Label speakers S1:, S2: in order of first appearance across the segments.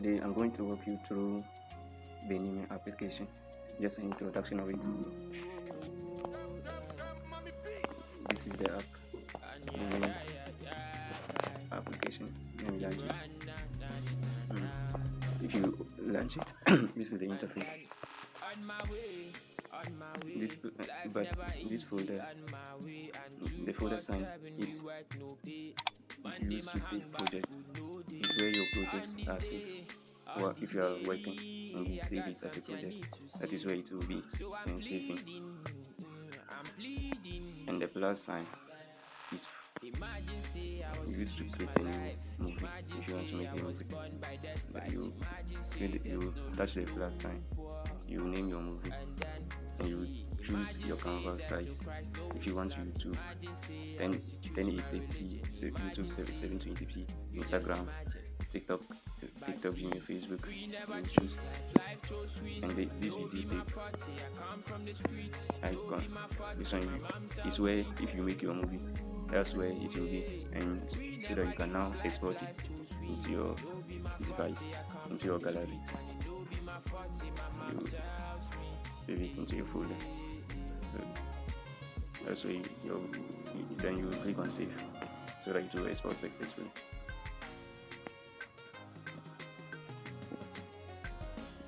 S1: Today I'm going to walk you through Benime application, just an introduction of it. This is the app, Benime application. Let me launch it. If you launch it, this is the interface. But this folder, the folder sign is used to save project. It's where your projects are saved. Or if you are working and you save it as a project, that is where it will be saving. And the plus sign is used to create a new movie. If you want to make a movie, you touch the plus sign, you name your movie, and you choose your canvas size. If you want YouTube 1080p, YouTube 720p, Instagram, TikTok, Vimeo, Facebook, you choose. And this video icon, this one is where if you make your movie, that's where it will be, and so that you can now export it into your device, into your gallery. You save it into your folder. That's where then you click on save, so that it will export successfully.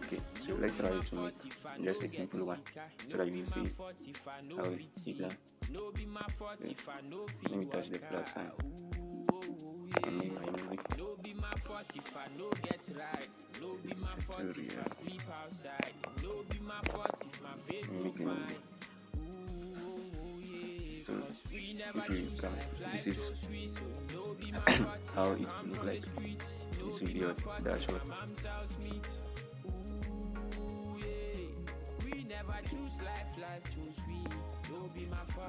S1: Okay, so let's try to make just a simple one, so that you will see how it's done. Let me touch the plus sign and make my movie. So if you come, this is how it will look like. This will be your dashboard.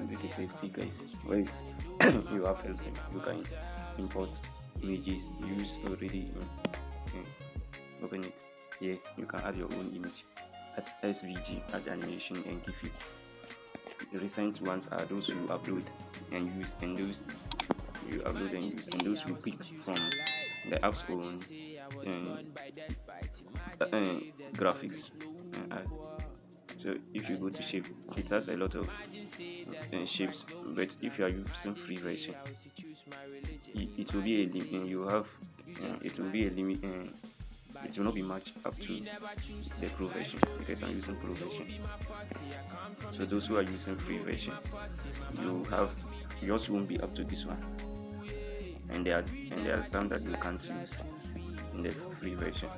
S1: This is HT, guys. Where you have help, you can import images used already. Open it. Here you can add your own image, add SVG, add animation, and give it. The recent ones are those you upload and use, and those you upload and use, and those you pick from the app's own graphics. So if you go to shape, it has a lot of shapes, but if you are using free version, it will be a limit. You have it will be a limit. It will not be much up to the pro version, because I'm using pro version. So those who are using free version, yours won't be up to this one, and there are some that you can't use in the free version.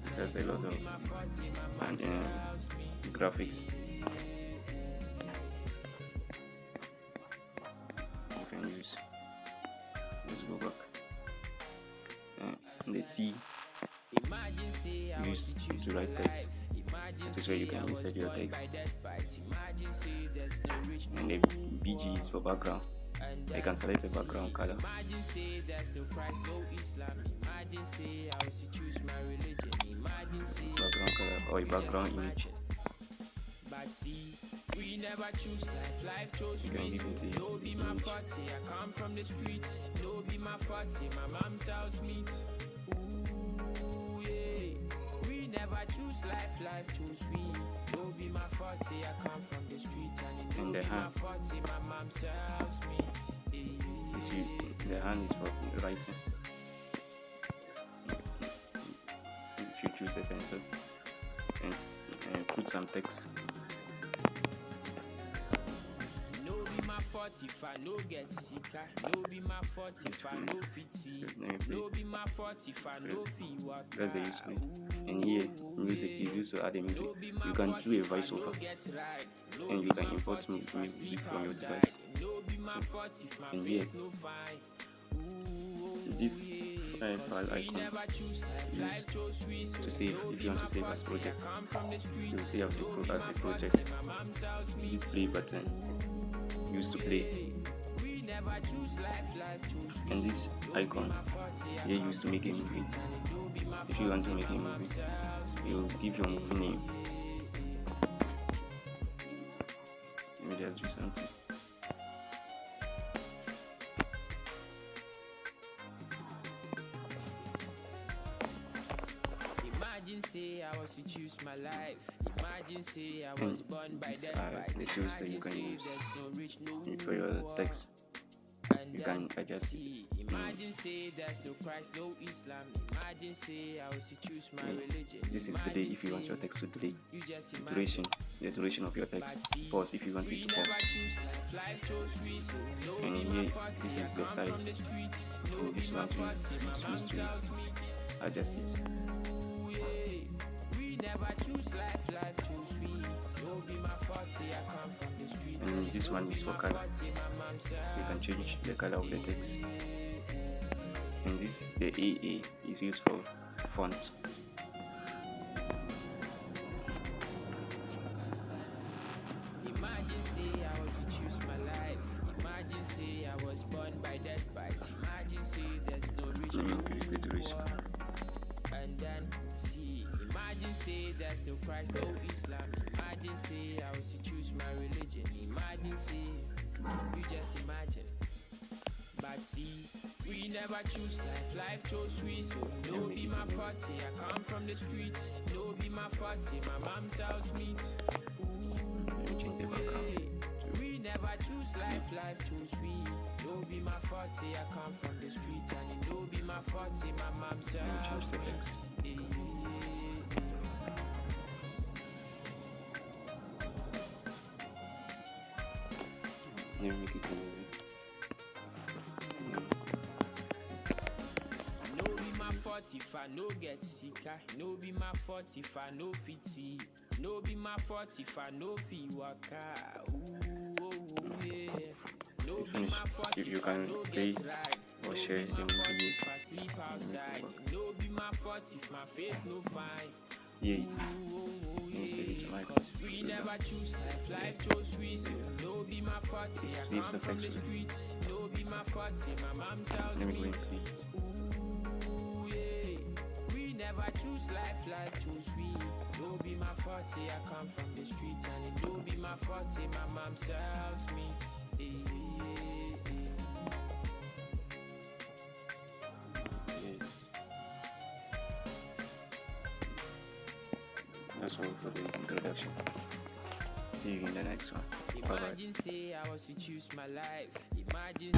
S1: It has a lot of graphics. You can use. Let's go back. Let's see. Use to write text. This is where you can insert your text. And the BG is for background. I can select a background color. Background color or a background image. You can give it a image. And the hand. The hand is for writing. If you choose a pencil and put some text.
S2: If I no get sick, no be my fault if I no fit see, no be my fault if I no fit walk.
S1: That's the use case. And here, music is used to add a music. You can do a voiceover, and you can import music from your device. And here, this file icon is to save. If you want to save as project, you will save as a project. Display button used to play, and this icon here used to make a movie. If you want to make a movie, you give your movie name. Let me just do something.
S2: say I was to choose my life. Imagine say I was born by
S1: these are
S2: despite.
S1: the tools that you
S2: Imagine
S1: can
S2: say
S1: use
S2: there's no rich, no
S1: for your
S2: poor.
S1: text.
S2: And
S1: You
S2: then
S1: can adjust
S2: see, imagine say there's no Christ, no Islam. Imagine say I was to choose my religion.
S1: This is the day if you want your text to delay.
S2: You just
S1: The
S2: imagine.
S1: duration of your text. Pause if you want it to
S2: Never
S1: pause.
S2: choose life chose we, so no
S1: And
S2: be
S1: here,
S2: my fault.
S1: this
S2: See, I
S1: is the
S2: come
S1: size.
S2: from the street. No
S1: And
S2: be
S1: this
S2: my
S1: one
S2: fault.
S1: is
S2: See, my mom's
S1: supposed to
S2: house meet.
S1: adjust it.
S2: Ooh, yeah. We never choose life, life choose we. No be my fault. See, I come from the street.
S1: And this one is for color. You can change the color of the text. And this, the AA, is used for font.
S2: Imagine say I was to choose my life. Imagine say I was born by despite. Imagine say there's no rich,
S1: Let me
S2: no
S1: increase the duration.
S2: poor. And then see, imagine say there's no Christ, no Islam. Imagine say I was to choose my religion. Imagine say, you just imagine. But see, we never choose life, life chose we. So no be my fault, say I come from the street. No be my fault, say my mom's house meet.
S1: Change the background.
S2: We never choose life, life choose we. No be my fault, say I come from the street. And it no be my fault, say my mom's
S1: Change
S2: house
S1: the text. Let me make it
S2: No be my fault if I no get sick. No be my fault if I no fit see. No be my fault if I no fit waka. Ooh, oh, yeah. No
S1: It's
S2: be
S1: finished.
S2: my fault
S1: You
S2: if I
S1: can
S2: no
S1: play
S2: get right.
S1: or
S2: No
S1: share
S2: be
S1: the
S2: my fault
S1: video.
S2: if I sleep outside. No be my fault if my face no fine.
S1: Here it is.
S2: Ooh, oh,
S1: Let me save it to my
S2: Cause we never choose life, life chose we. So no be my fault, say I
S1: leaves
S2: come
S1: the
S2: from the
S1: section.
S2: street. No be my fault, say my mom's house
S1: Let me go and
S2: meet.
S1: see it.
S2: Ooh, yeah. We never choose life, life choose we. No be my fault, say I come from the street. And it no be my fault, say my mom's house meets.
S1: Yes. That's all for the introduction. See you in the next one. Bye bye.
S2: Imagine say I was to choose my life. Imagine.